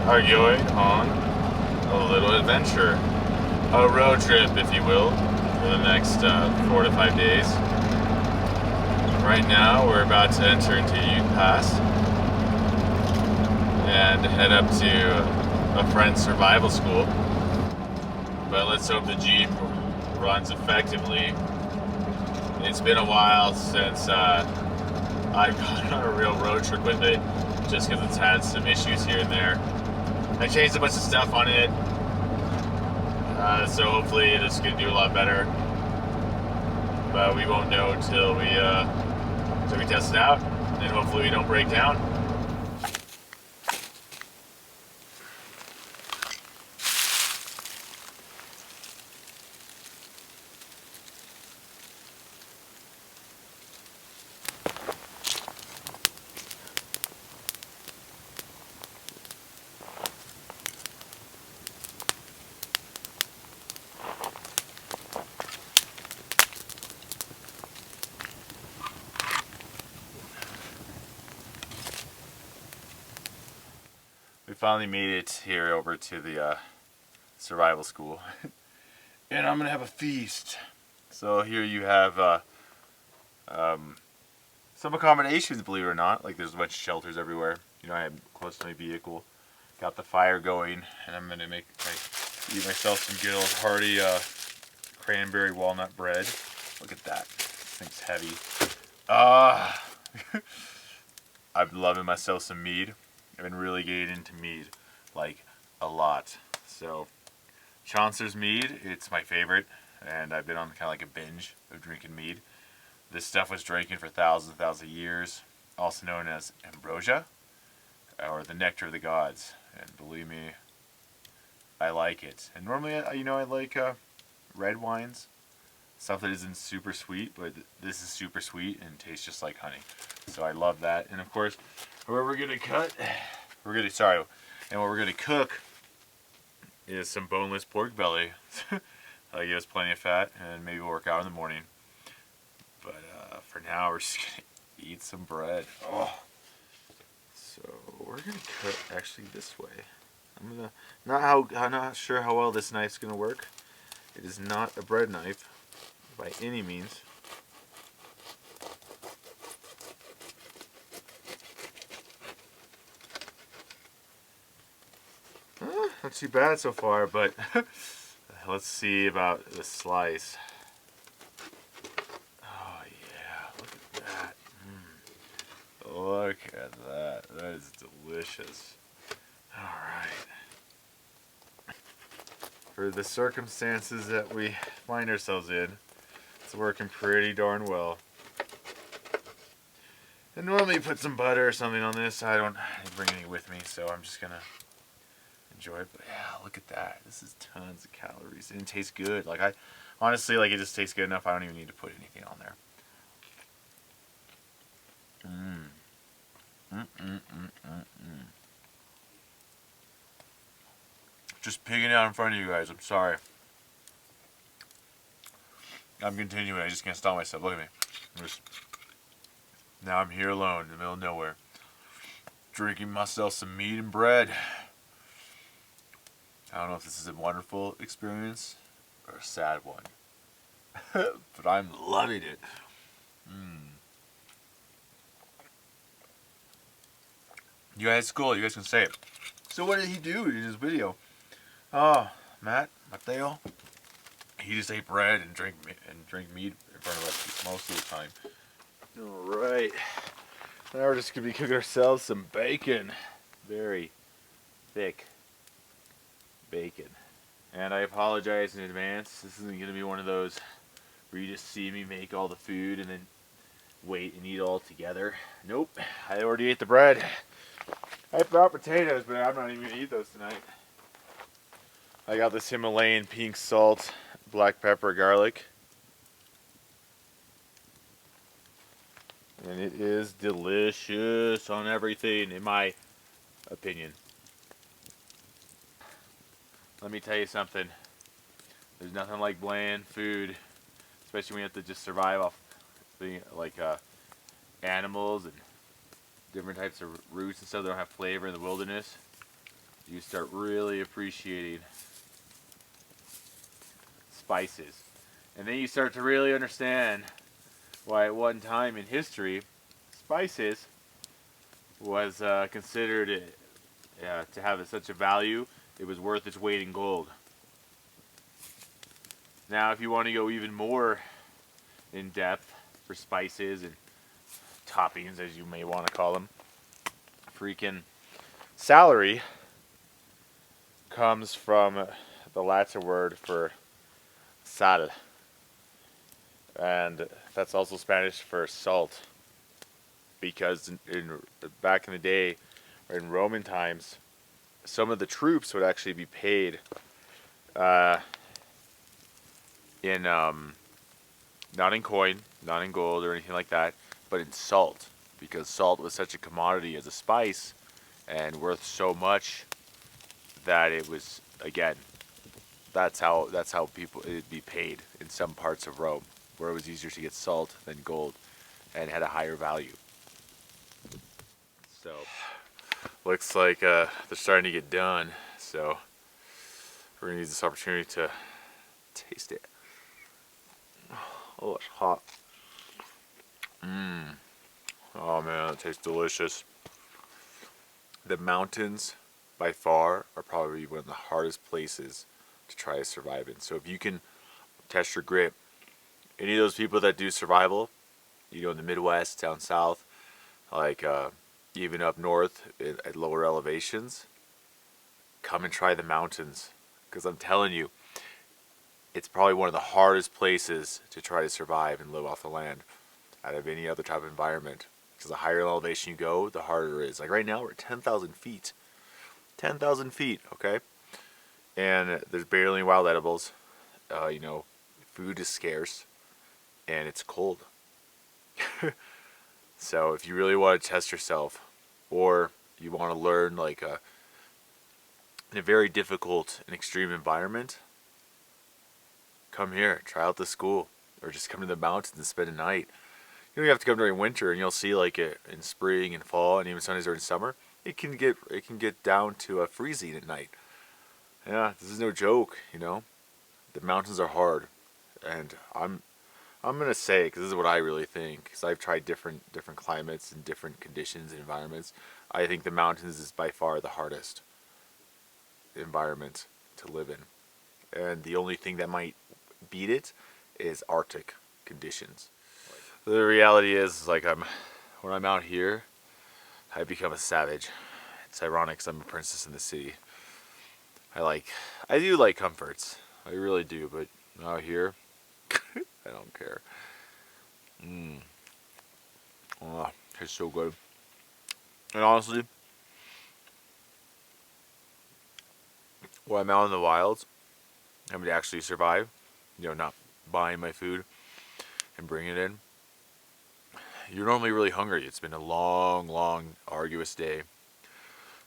are going on a little adventure, a road trip, if you will, for the next 4 to 5 days. Right now, we're about to enter into Ute Pass and head up to a friend's survival school. But let's hope the Jeep runs effectively. It's been a while since I've gone on a real road trip with it, just because it's had some issues here and there. I changed a bunch of stuff on it, so hopefully it's going to do a lot better. But we won't know until we test it out, and hopefully we don't break down. We finally made it here over to the survival school, and I'm gonna have a feast. So here you have some accommodations, believe it or not. Like there's a bunch of shelters everywhere. You know, I have close to my vehicle, got the fire going, and I'm gonna eat myself some good old hearty cranberry walnut bread. Look at that, this thing's heavy. I'm loving myself some mead. I've been really getting into mead, like a lot. So, Chaucer's mead, it's my favorite, and I've been on kind of like a binge of drinking mead. This stuff was drinking for thousands and thousands of years, also known as ambrosia, or the nectar of the gods. And believe me, I like it. And normally, I like red wines, stuff that isn't super sweet, but this is super sweet and tastes just like honey. So I love that. And of course, what we're gonna cook is some boneless pork belly. That'll give us plenty of fat, and maybe we'll work out in the morning. But for now, we're just gonna eat some bread. Oh, so we're gonna cut actually this way. I'm not sure how well this knife's gonna work. It is not a bread knife by any means. Not too bad so far, but let's see about the slice. Oh yeah, look at that. Look at that. That is delicious. Alright. For the circumstances that we find ourselves in, it's working pretty darn well. And normally put some butter or something on this. I didn't bring any with me, so I'm just gonna enjoy it. But yeah, look at that. This is tons of calories, and it tastes good. Like honestly, it just tastes good enough. I don't even need to put anything on there. Just pigging out in front of you guys. I'm sorry. I'm continuing. I just can't stop myself. Look at me. Now I'm here alone in the middle of nowhere, drinking myself some meat and bread. I don't know if this is a wonderful experience or a sad one, but I'm loving it. You guys, cool. You guys can say it. So what did he do in his video? Oh, Mateo, he just ate bread and drink meat in front of us most of the time. All right. Now we're just gonna be cooking ourselves some bacon. Very thick bacon. And I apologize in advance. This isn't gonna be one of those where you just see me make all the food and then wait and eat all together. Nope. I already ate the bread. I brought potatoes, but I'm not even gonna eat those tonight. I got this Himalayan pink salt, black pepper, garlic. And it is delicious on everything, in my opinion. Let me tell you something. There's nothing like bland food, especially when you have to just survive off animals and different types of roots and stuff that don't have flavor in the wilderness. you start really appreciating spices. And then you start to really understand why at one time in history, spices was considered to have such a value, it was worth its weight in gold. Now, if you want to go even more in depth for spices and toppings, as you may want to call them, freaking celery comes from the Latin word for sal, and that's also Spanish for salt. Because back in the day, or in Roman times, some of the troops would actually be paid in not in coin, not in gold or anything like that, but in salt, because salt was such a commodity as a spice and worth so much that it was, again, that's how people it'd be paid in some parts of Rome, where it was easier to get salt than gold and had a higher value. So looks like they're starting to get done, so we're gonna use this opportunity to taste it. Oh, it's hot. Oh man, it tastes delicious. The mountains, by far, are probably one of the hardest places to try to survive in. So if you can test your grit, any of those people that do survival, you know, in the Midwest, down south, like even up north at lower elevations, come and try the mountains. Because I'm telling you, it's probably one of the hardest places to try to survive and live off the land out of any other type of environment. Because the higher elevation you go, the harder it is. Like right now, we're at 10,000 feet. 10,000 feet, okay? And there's barely any wild edibles. You know, food is scarce, and it's cold. So if you really want to test yourself, or you want to learn like in a very difficult and extreme environment, come here, try out the school, or just come to the mountains and spend a night. You don't have to come during winter, and you'll see like it in spring and fall, and even sometimes during summer. It can get down to freezing at night. Yeah, this is no joke. You know, the mountains are hard, and I'm gonna say, because this is what I really think, because I've tried different climates and different conditions and environments. I think the mountains is by far the hardest environment to live in, and the only thing that might beat it is Arctic conditions. The reality is, like, when I'm out here, I become a savage. It's ironic because I'm a princess in the city. I do like comforts, I really do, but out here, I don't care. Oh, it's so good. And honestly, when I'm out in the wilds, I'm to actually survive, you know, not buying my food and bringing it in. You're normally really hungry. It's been a long, arduous day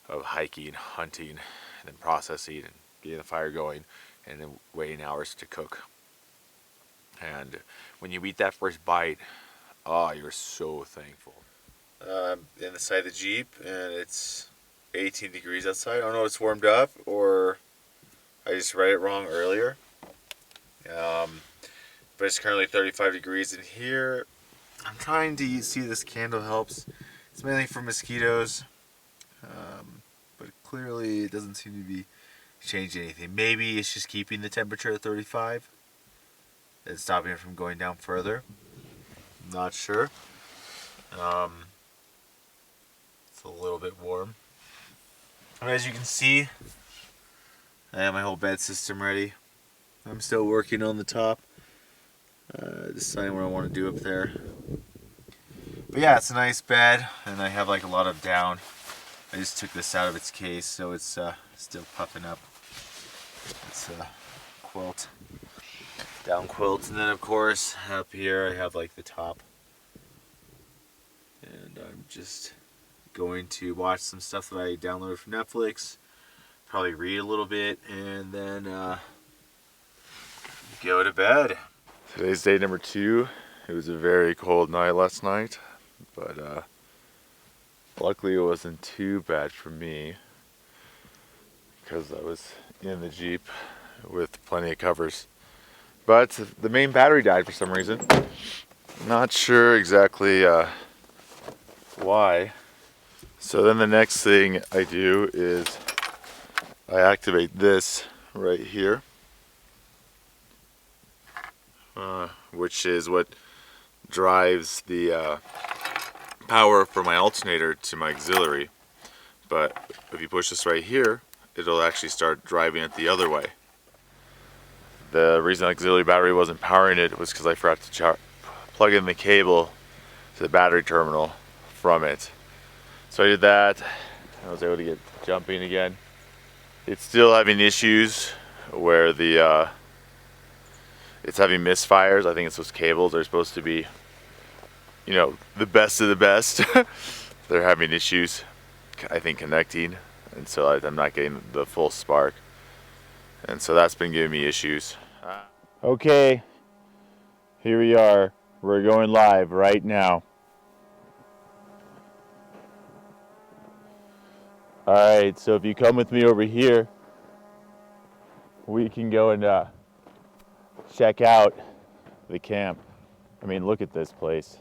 of hiking, hunting, and then processing and getting the fire going, and then waiting hours to cook. And when you eat that first bite, oh, you're so thankful. In the side of the Jeep, and it's 18 degrees outside. I don't know if it's warmed up or I just read it wrong earlier. But it's currently 35 degrees in here. I'm trying to see if this candle helps. It's mainly for mosquitoes, but clearly it doesn't seem to be changing anything. Maybe it's just keeping the temperature at 35 and stopping it from going down further. I'm not sure. It's a little bit warm. And as you can see, I have my whole bed system ready. I'm still working on the top. Deciding what I want to do up there. But yeah, it's a nice bed, and I have like a lot of down. I just took this out of its case, so it's still puffing up. It's a quilt, down quilt, and then of course up here I have like the top. And I'm just going to watch some stuff that I downloaded from Netflix, probably read a little bit, and then go to bed. Today's day number 2. It was a very cold night last night, but luckily it wasn't too bad for me. because I was in the Jeep with plenty of covers. But the main battery died for some reason. Not sure exactly why. So then the next thing I do is I activate this right here, which is what drives the power for my alternator to my auxiliary. But if you push this right here, it'll actually start driving it the other way. The reason the auxiliary battery wasn't powering it was because I forgot to plug in the cable to the battery terminal from it. So I did that. I was able to get jumping again. It's still having issues where it's having misfires. I think it's those cables are supposed to be, you know, the best of the best. They're having issues, I think, connecting, and so I'm not getting the full spark. And so that's been giving me issues. Okay, here we are. We're going live right now. Alright, so if you come with me over here, we can go and check out the camp. I mean, look at this place.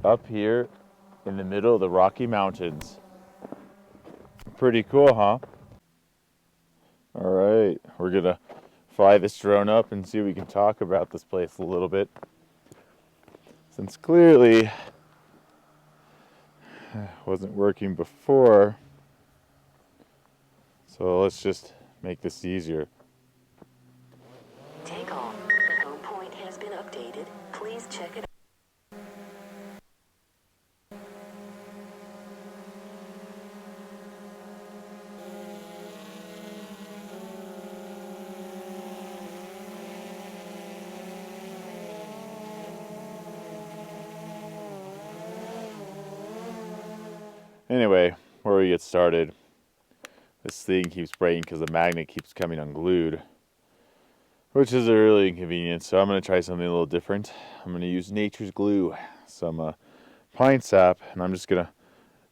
Up here in the middle of the Rocky Mountains. Pretty cool, huh? Alright, we're gonna fly this drone up and see if we can talk about this place a little bit. Since clearly wasn't working before, so let's just make this easier. Take off. The home point has been updated. Please check it out. Anyway, where we get started, this thing keeps breaking because the magnet keeps coming unglued, which is a really inconvenient. So I'm going to try something a little different. I'm going to use nature's glue, some pine sap, and I'm just going to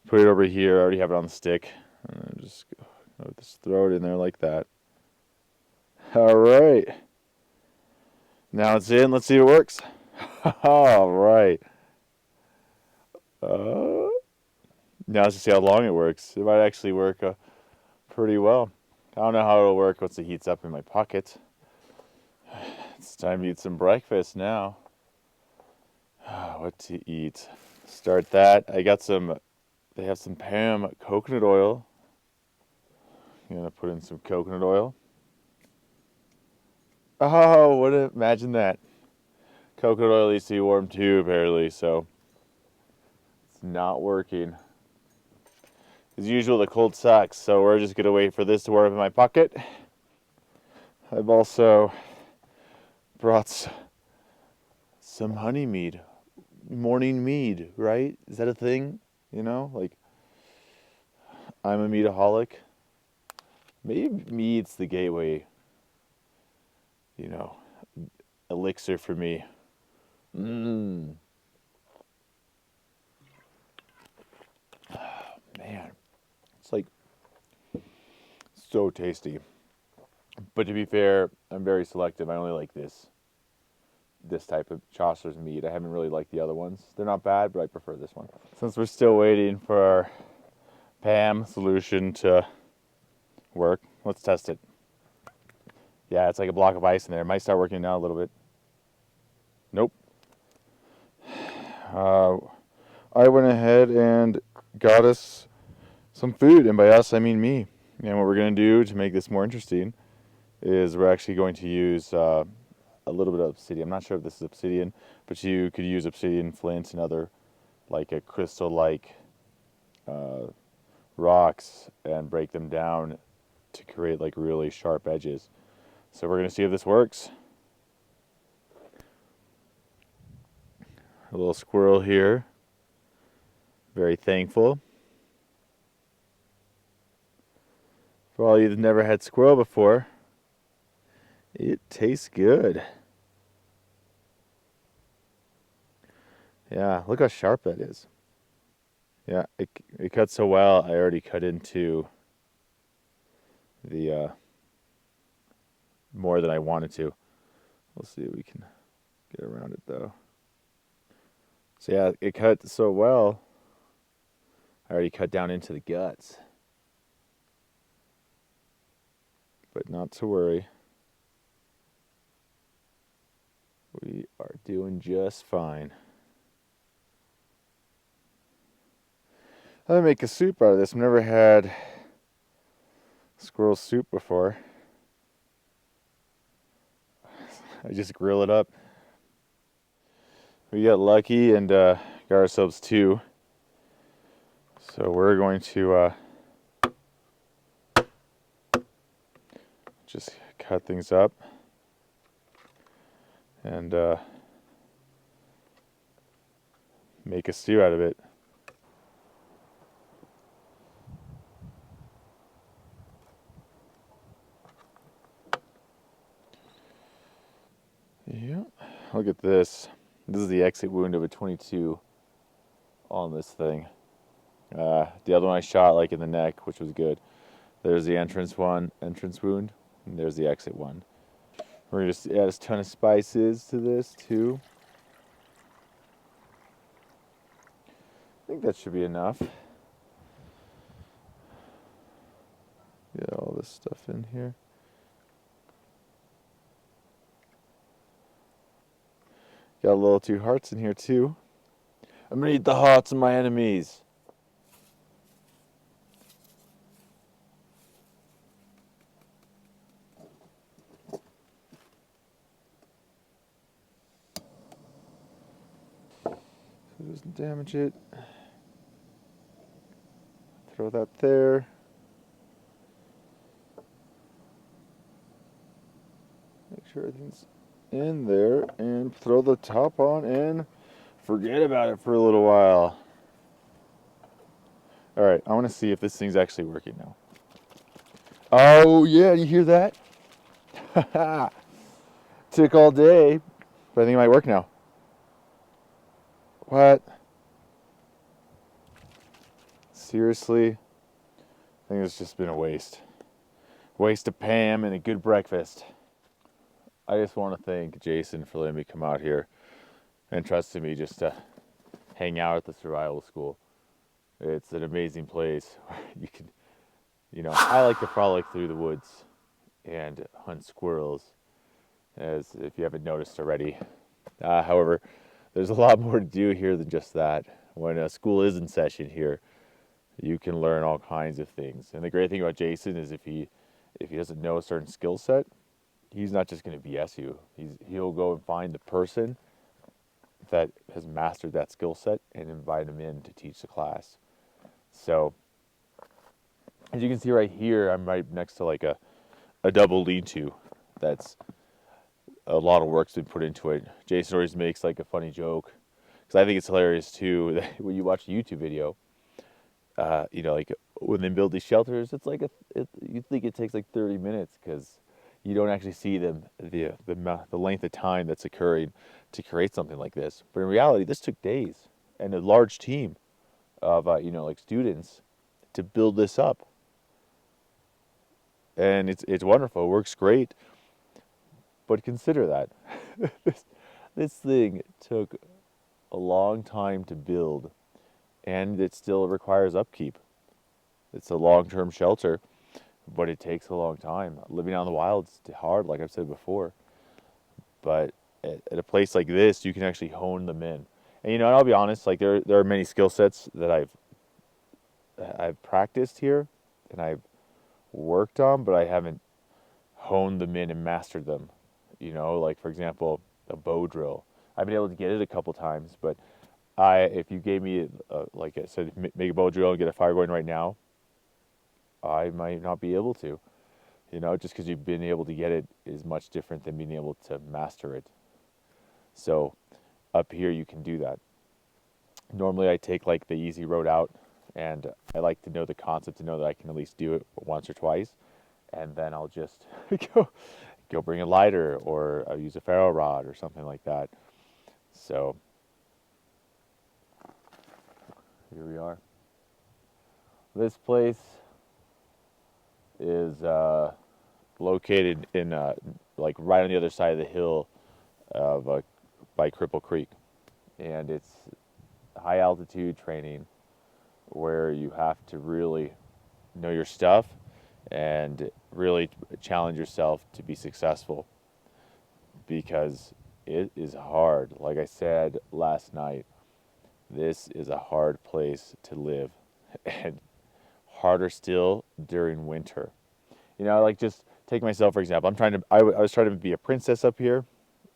put it over here. I already have it on the stick. And I'm just throw it in there like that. All right. Now it's in. Let's see if it works. All right. Now let's just see how long it works. It might actually work pretty well. I don't know how it'll work once it heats up in my pocket. It's time to eat some breakfast now. What to eat? Start that. I got some, they have some Pam coconut oil. I'm gonna put in some coconut oil. Oh, imagine that. Coconut oil needs to be warm too, apparently, so it's not working. As usual, the cold sucks, so we're just gonna wait for this to warm up in my pocket. I've also brought some honey mead. Morning mead, right? Is that a thing? You know, like, I'm a meadaholic. Maybe mead's the gateway, you know, elixir for me. Man, it's like so tasty. But to be fair, I'm very selective. I only like this type of Chaucer's mead. I haven't really liked the other ones. They're not bad, but I prefer this one. Since we're still waiting for our PAM solution to work, let's test it. Yeah, it's like a block of ice in there. It might start working now a little bit. Nope. I went ahead and got us some food, and by us I mean me. And what we're going to do to make this more interesting is we're actually going to use a little bit of obsidian. I'm not sure if this is obsidian, but you could use obsidian, flint, and other like a crystal-like rocks and break them down to create like really sharp edges. So we're going to see if this works. A little squirrel here. Very thankful. For all you that never had squirrel before, it tastes good. Yeah, look how sharp that is. Yeah, it cuts so well, I already cut into the more than I wanted to. We'll see if we can get around it though. So yeah, it cut so well. I already cut down into the guts. But not to worry. We are doing just fine. I'm gonna make a soup out of this. I've never had squirrel soup before. I just grill it up. We got lucky and got ourselves 2. So we're going to just cut things up and make a stew out of it. Yeah, look at this. This is the exit wound of a 22 on this thing. The other one I shot like in the neck, which was good. There's the entrance wound, and there's the exit one. We're gonna just add a ton of spices to this too. I think that should be enough. Get all this stuff in here. Got a little 2 hearts in here too. I'm gonna eat the hearts of my enemies. So it doesn't damage it. Throw that there. Make sure everything's in there and throw the top on and forget about it for a little while. All right, I want to see if this thing's actually working now. Oh yeah, you hear that? Took all day, but I think it might work now. What? Seriously? I think it's just been a waste. Waste of Pam and a good breakfast. I just want to thank Jason for letting me come out here and trusting me just to hang out at the survival school. It's an amazing place. You can, I like to frolic through the woods and hunt squirrels, as if you haven't noticed already. However, there's a lot more to do here than just that. When a school is in session here, you can learn all kinds of things. And the great thing about Jason is if he doesn't know a certain skill set, he's not just going to BS you. He'll go and find the person that has mastered that skill set and invite him in to teach the class. So, as you can see right here, I'm right next to like a double lean-to. That's a lot of work's been put into it. Jason always makes like a funny joke, because I think it's hilarious too, that when you watch a YouTube video, like when they build these shelters, it's like you think it takes like 30 minutes because you don't actually see the length of time that's occurring to create something like this. But in reality, this took days and a large team of like students to build this up. And it's wonderful. It works great. But consider that this thing took a long time to build, and it still requires upkeep. It's a long-term shelter, but it takes a long time. Living out in the wild is hard, like I've said before. But at a place like this, you can actually hone them in. And I'll be honest, like there are many skill sets that I've practiced here and I've worked on, but I haven't honed them in and mastered them. Like for example, a bow drill. I've been able to get it a couple times, but if you gave me, like I said, make a bow drill and get a fire going right now, I might not be able to. Just because you've been able to get it is much different than being able to master it. So up here you can do that. Normally I take like the easy road out, and I like to know the concept to know that I can at least do it once or twice, and then I'll just go bring a lighter, or I'll use a ferro rod or something like that. So here we are. This place is located in like right on the other side of the hill of by Cripple Creek, and it's high altitude training where you have to really know your stuff and really challenge yourself to be successful because it is hard. Like I said last night, this is a hard place to live and harder still during winter. You know, like just take myself for example. I was trying to be a princess up here,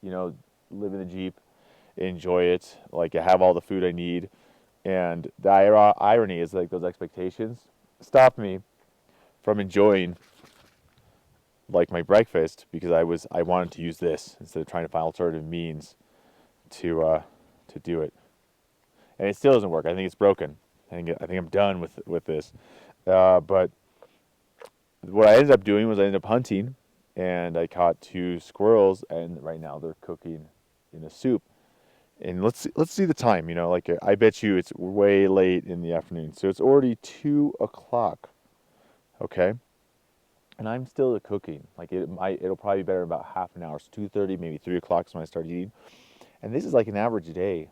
you know, live in the Jeep, enjoy it, like I have all the food I need. And the irony is like those expectations stop me from enjoying like my breakfast because I wanted to use this instead of trying to find alternative means to do it. And it still doesn't work. I think it's broken. I think I'm done with this. But what I ended up doing was I ended up hunting, and I caught 2 squirrels, and right now they're cooking in a soup. And let's see the time. You know, like I bet you it's way late in the afternoon, so it's already 2 o'clock. Okay, and I'm still cooking. Like it'll probably be better in about half an hour. It's 2:30, maybe 3 o'clock is when I start eating. And this is like an average day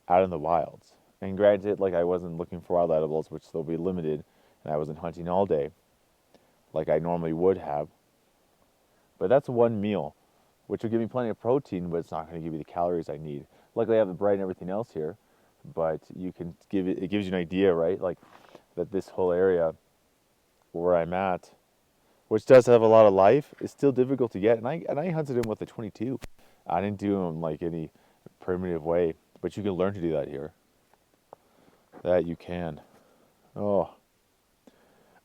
out in the wilds. And granted, like I wasn't looking for wild edibles, which they'll be limited, and I wasn't hunting all day, like I normally would have. But that's one meal, which will give me plenty of protein, but it's not going to give me the calories I need. Luckily, I have the bread and everything else here, but you can give it. It gives you an idea, right? Like that this whole area where I'm at, which does have a lot of life, is still difficult to get. And I hunted him with a 22. I didn't do him like any primitive way, but you can learn to do that here. That you can. Oh,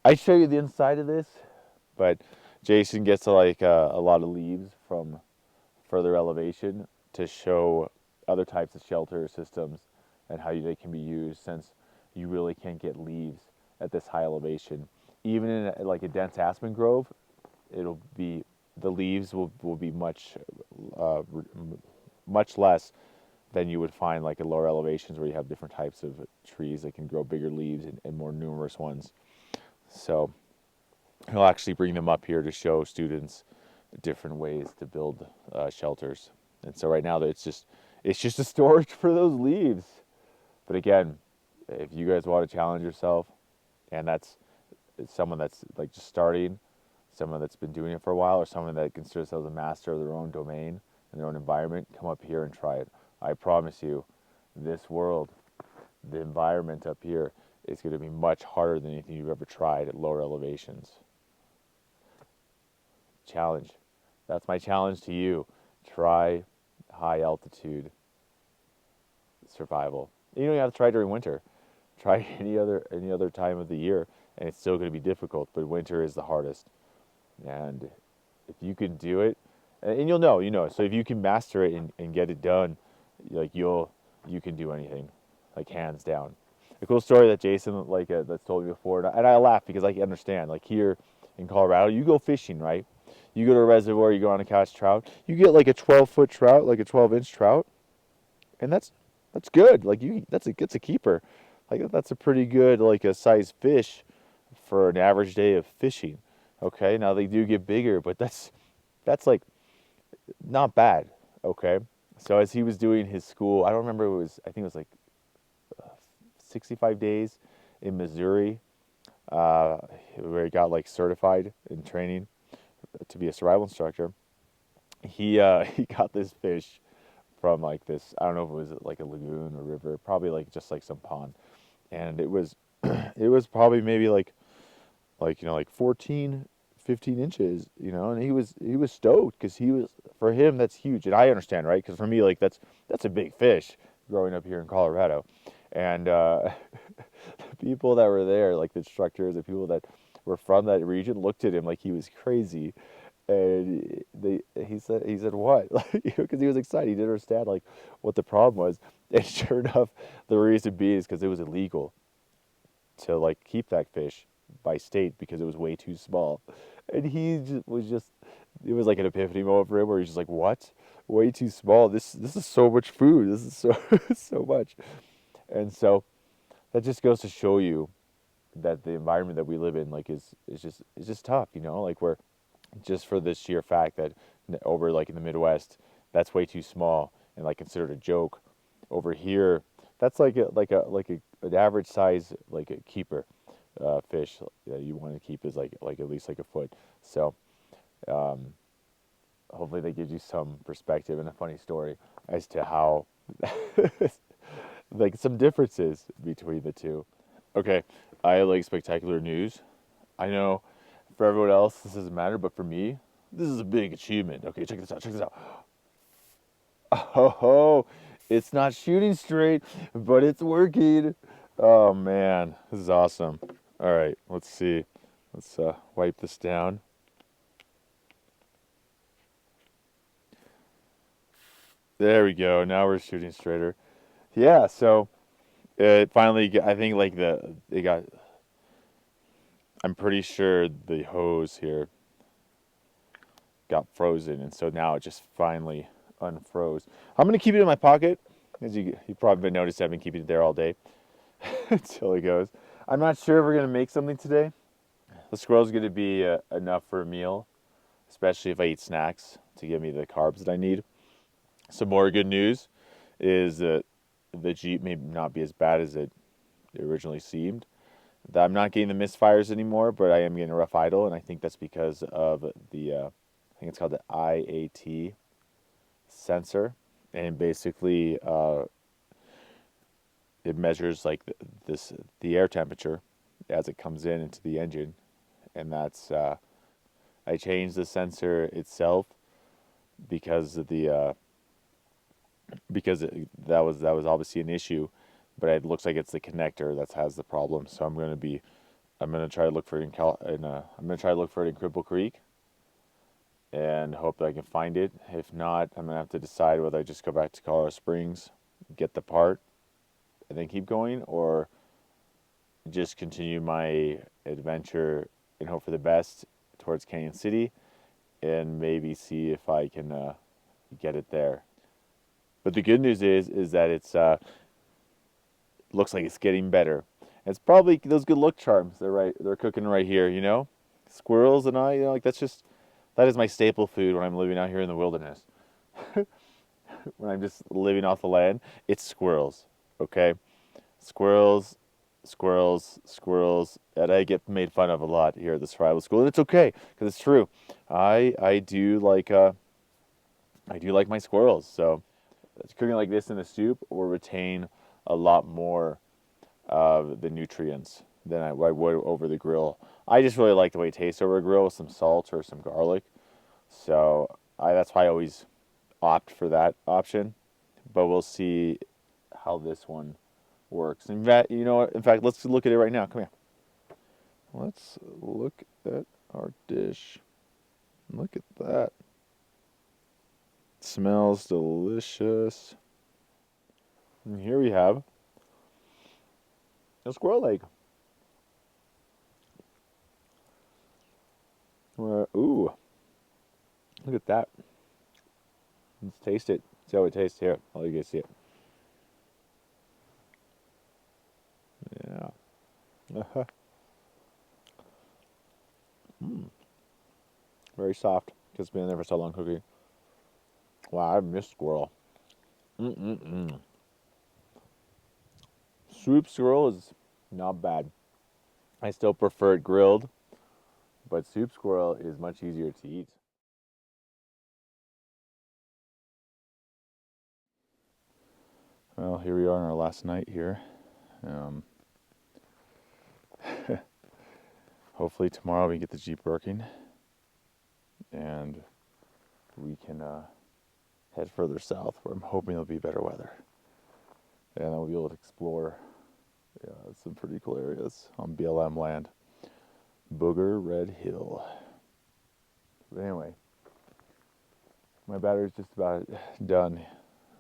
I show you the inside of this, but Jason gets like a lot of leaves from further elevation to show other types of shelter systems and how they can be used since you really can't get leaves at this high elevation. Even in like a dense aspen grove, it'll be the leaves will be uh, much less than you would find like at lower elevations where you have different types of trees that can grow bigger leaves and more numerous ones. So he'll actually bring them up here to show students different ways to build shelters. And so right now it's just a storage for those leaves. But again, if you guys want to challenge yourself, and that's someone that's like just starting, someone that's been doing it for a while, or someone that considers themselves a master of their own domain and their own environment, come up here and try it. I promise you, this world, the environment up here, is going to be much harder than anything you've ever tried at lower elevations. Challenge. That's my challenge to you. Try high altitude survival. You don't have to try during winter. Try any other time of the year, and it's still going to be difficult. But winter is the hardest. And if you can do it, and you'll know, you know. So if you can master it and get it done, like you can do anything, like hands down. A cool story that Jason that's told me before, and I laugh because I understand. Like here in Colorado, you go fishing, right? You go to a reservoir, you go on to catch trout. You get like a 12-foot trout, like a 12-inch trout, and that's good. Like that's a keeper. Like that's a pretty good like a size fish for an average day of fishing. Okay, now they do get bigger, but that's like not bad. Okay, so as he was doing his school, I don't remember I think it was like 65 days in Missouri, where he got like certified in training to be a survival instructor. He he got this fish from like this, I don't know if it was like a lagoon or river, probably like just like some pond, and it was it was probably maybe like you know like 14, 15 inches, you know, and he was stoked because for him that's huge, and I understand, right? Because for me, like that's a big fish growing up here in Colorado, and the people that were there, like the instructors, the people that were from that region, looked at him like he was crazy, and he said what, like, you know, because he was excited, he didn't understand like what the problem was, and sure enough, the reason being is because it was illegal to like keep that fish by state because it was way too small. And it was like an epiphany moment for him where he's just like, what? Way too small. This is so much food. This is so so much. And so that just goes to show you that the environment that we live in like is just tough, you know, like we're just for the sheer fact that over like in the Midwest, that's way too small and like considered a joke. Over here, that's like a an average size like a keeper fish that you want to keep is like at least like a foot. So um, hopefully that gives you some perspective and a funny story as to how like some differences between the two. Okay, I have like spectacular news. I know for everyone else this doesn't matter, but for me, this is a big achievement. Okay, check this out. Check this out. Oh, it's not shooting straight, but it's working. Oh man, this is awesome. All right, let's see. Let's wipe this down. There we go. Now we're shooting straighter. Yeah, so it finally, I think like it got, I'm pretty sure the hose here got frozen, and so now it just finally unfroze. I'm gonna keep it in my pocket, as you probably noticed I've been keeping it there all day until it goes. I'm not sure if we're gonna make something today. The squirrel's gonna be enough for a meal, especially if I eat snacks to give me the carbs that I need. Some more good news is that the Jeep may not be as bad as it originally seemed. That I'm not getting the misfires anymore, but I am getting a rough idle, and I think that's because of the I think it's called the IAT sensor, and basically it measures like the air temperature as it comes in into the engine, and that's I changed the sensor itself because of the that was obviously an issue, but it looks like it's the connector that has the problem. So I'm gonna try to look for it I'm gonna try to look for it in Cripple Creek and hope that I can find it. If not, I'm gonna have to decide whether I just go back to Colorado Springs, get the part, and then keep going, or just continue my adventure and hope for the best towards Canyon City, and maybe see if I can get it there. But the good news is that it's looks like it's getting better. It's probably those good luck charms. They're right. They're cooking right here. You know, squirrels and I. You know, like that is my staple food when I'm living out here in the wilderness. When I'm just living off the land, it's squirrels. Okay, squirrels, squirrels, squirrels. And I get made fun of a lot here at the survival school, and it's okay because it's true. I do like my squirrels. So cooking like this in a soup will retain a lot more of the nutrients than I would over the grill. I just really like the way it tastes over a grill with some salt or some garlic. So that's why I always opt for that option. But we'll see how this one works. In fact, you know what? In fact, let's look at it right now. Come here. Let's look at our dish. Look at that. It smells delicious. And here we have a squirrel egg. Ooh, look at that. Let's taste it. See how it tastes here. I'll let you guys see it. Yeah. Uh-huh. Very soft because it's been there for so long cooking. Wow, I miss squirrel. Soup squirrel is not bad. I still prefer it grilled, but soup squirrel is much easier to eat. Well, here we are on our last night here. Um, hopefully tomorrow we can get the Jeep working and we can head further south where I'm hoping there'll be better weather. And then we'll be able to explore some pretty cool areas on BLM land. Booger Red Hill. But anyway, my battery's just about done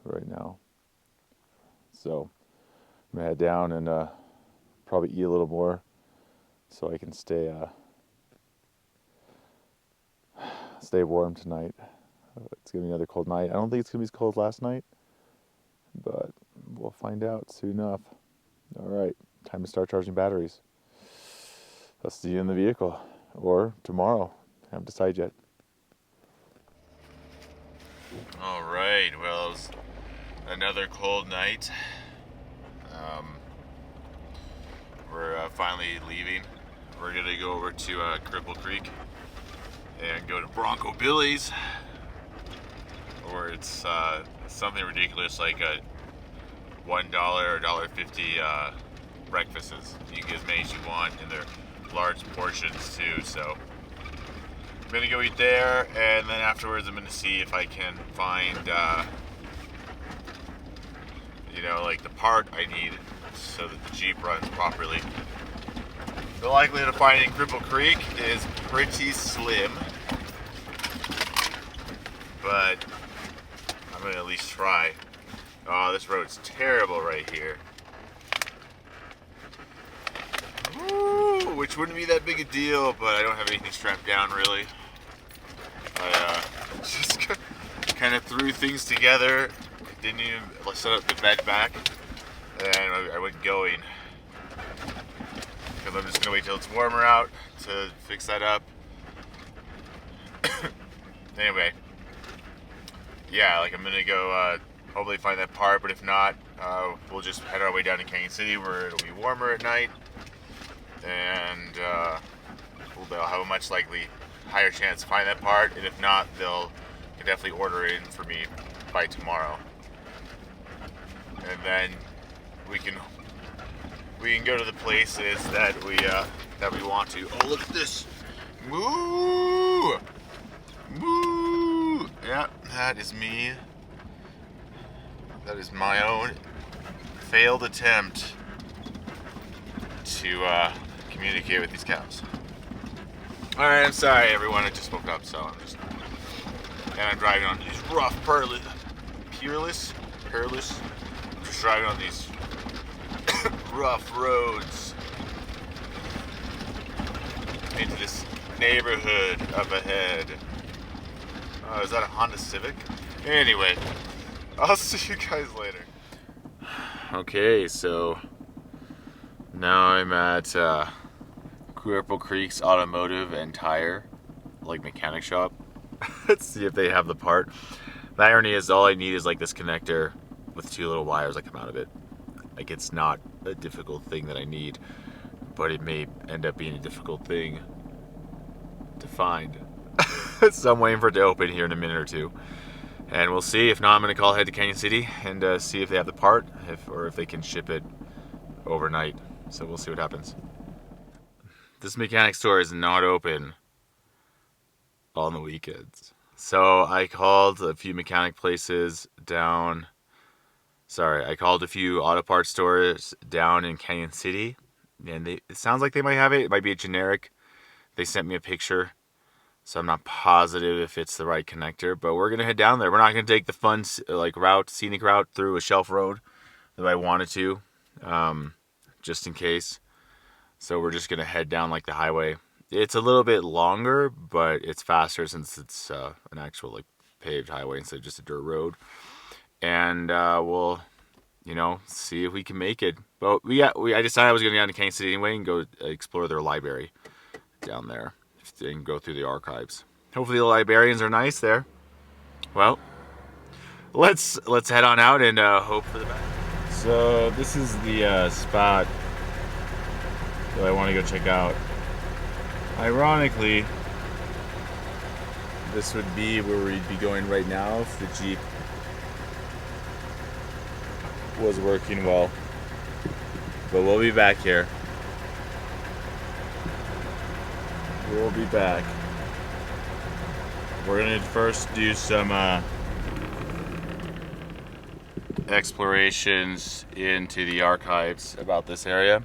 right now. So I'm gonna head down and probably eat a little more so I can stay warm tonight. It's gonna be another cold night. I don't think it's gonna be as cold as last night, but we'll find out soon enough. All right, time to start charging batteries. I'll see you in the vehicle, or tomorrow. I haven't decided yet. All right. Well, it was another cold night. We're finally leaving. We're gonna go over to Cripple Creek and go to Bronco Billy's, or it's something ridiculous like a $1 or $1.50 breakfasts. You can get as many as you want, and they're large portions too. So I'm gonna go eat there, and then afterwards I'm gonna see if I can find, like the part I need so that the Jeep runs properly. The likelihood of finding Cripple Creek is pretty slim, but I'm gonna at least try. Oh, this road's terrible right here. Ooh, which wouldn't be that big a deal, but I don't have anything strapped down really. I just kind of threw things together, didn't even set up the bed back, and I went going. Because I'm just gonna wait till it's warmer out to fix that up. Anyway, yeah, like I'm gonna go hopefully find that part, but if not, we'll just head our way down to Canyon City where it'll be warmer at night, and they'll have a much likely higher chance to find that part, and if not, they'll can definitely order it in for me by tomorrow, and then we can go to the places that we want to. Oh, look at this! Moo! Moo! Yeah, that is me. That is my own failed attempt to communicate with these cows. All right, I'm sorry, everyone. I just woke up, so I'm driving on these rough, peerless. I'm just driving on these rough roads into this neighborhood up ahead. Oh, is that a Honda Civic? Anyway, I'll see you guys later. Okay, so now I'm at Cripple Creek's Automotive and Tire, mechanic shop. Let's see if they have the part. The irony is all I need is this connector with 2 little wires that come out of it. It's not a difficult thing that I need, but it may end up being a difficult thing to find. So I'm waiting for it to open here in a minute or two, and we'll see. If not, I'm going to call ahead to Canyon City and see if they have the part, or if they can ship it overnight. So we'll see what happens. This mechanic store is not open on the weekends, so I called a few mechanic places down. I called a few auto parts stores down in Canyon City, and it sounds like they might have it. It might be a generic. They sent me a picture, so I'm not positive if it's the right connector, but we're going to head down there. We're not going to take the fun, scenic route through a shelf road that I wanted to, just in case. So we're just going to head down the highway. It's a little bit longer, but it's faster since it's an actual paved highway instead of just a dirt road. And we'll, see if we can make it. But I decided I was going to go down to Canyon City anyway and go explore their library down there and go through the archives. Hopefully the librarians are nice there. Well, let's head on out and hope for the best. So this is the spot that I want to go check out. Ironically, this would be where we'd be going right now if the Jeep was working well, but we'll be back here. We'll be back. We're gonna first do some explorations into the archives about this area,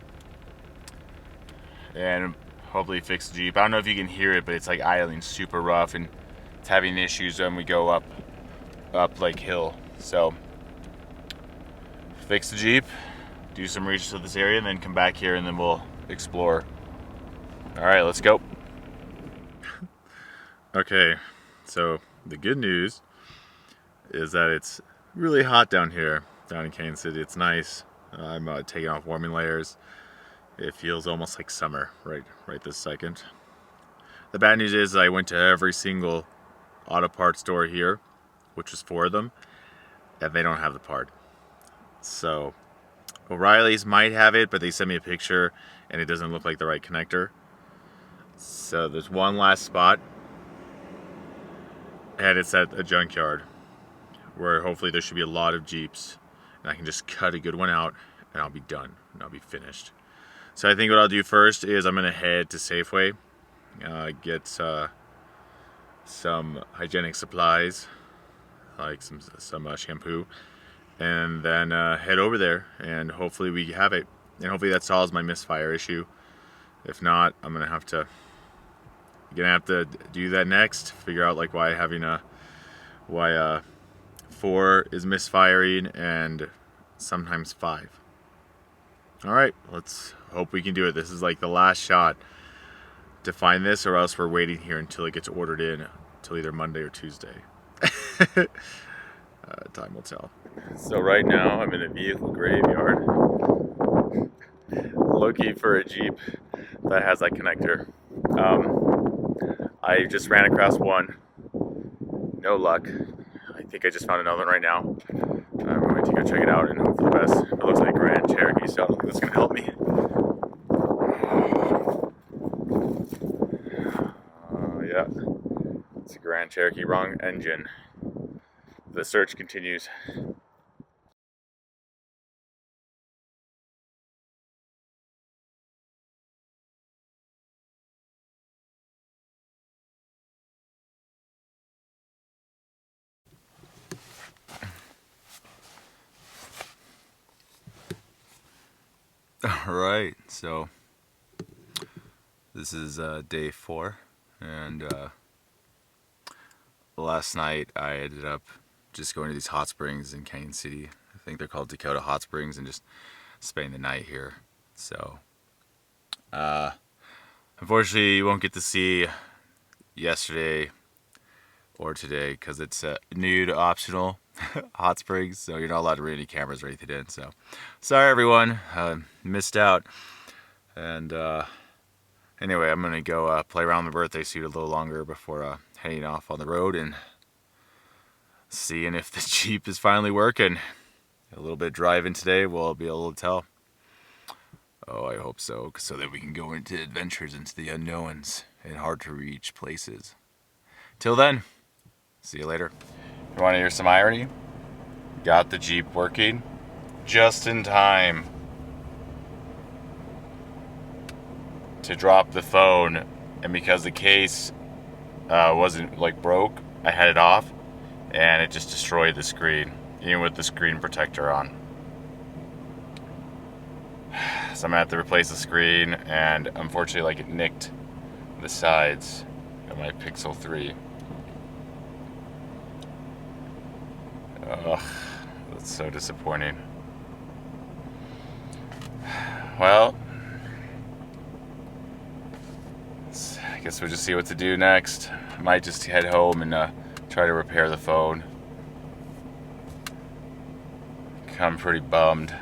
and hopefully fix the Jeep. I don't know if you can hear it, but it's idling super rough, and it's having issues when we go up hill. So fix the Jeep, do some research of this area, and then come back here, and then we'll explore. All right, let's go. Okay, so the good news is that it's really hot down here, down in Canyon City. It's nice. I'm taking off warming layers, It feels almost like summer right this second. The bad news is I went to every single auto parts store here, which was 4 of them, and they don't have the part. So O'Reilly's might have it, but they sent me a picture and it doesn't look like the right connector. So there's one last spot, and it's at a junkyard where hopefully there should be a lot of Jeeps, and I can just cut a good one out and I'll be done and I'll be finished. So I think what I'll do first is I'm gonna head to Safeway, get some hygienic supplies like some shampoo, and then head over there and hopefully we have it, and hopefully that solves my misfire issue. If not, I'm gonna have to do that next, figure out like why 4 is misfiring and sometimes 5. All right, let's hope we can do it. This is like the last shot to find this, or else we're waiting here until it gets ordered in till either Monday or Tuesday. Time will tell. So right now I'm in a vehicle graveyard looking for a Jeep that has that connector. I just ran across one. No luck. I think I just found another one right now. I'm going to go check it out and hope for the best. It looks like a Grand Cherokee, so that's going to help me. Yeah, it's a Grand Cherokee, wrong engine. The search continues. Alright, so this is day 4, and last night I ended up just going to these hot springs in Canyon City. I think they're called Dakota Hot Springs, and just spending the night here. So unfortunately you won't get to see yesterday or today because it's nude optional hot springs, so you're not allowed to bring any cameras or anything in. So sorry everyone, missed out. And anyway, I'm gonna go play around with my birthday suit a little longer before heading off on the road and seeing if the Jeep is finally working. A little bit of driving today, we'll be able to tell. Oh, I hope so, so that we can go into adventures into the unknowns and hard to reach places. Till then, see you later. You want to hear some irony? Got the Jeep working just in time to drop the phone, and because the case wasn't like broke, I had it off and it just destroyed the screen, even with the screen protector on. So I'm gonna have to replace the screen, and unfortunately, like, it nicked the sides of my Pixel 3. Ugh, that's so disappointing. Well, I guess we'll just see what to do next. I might just head home and try to repair the phone. I'm pretty bummed.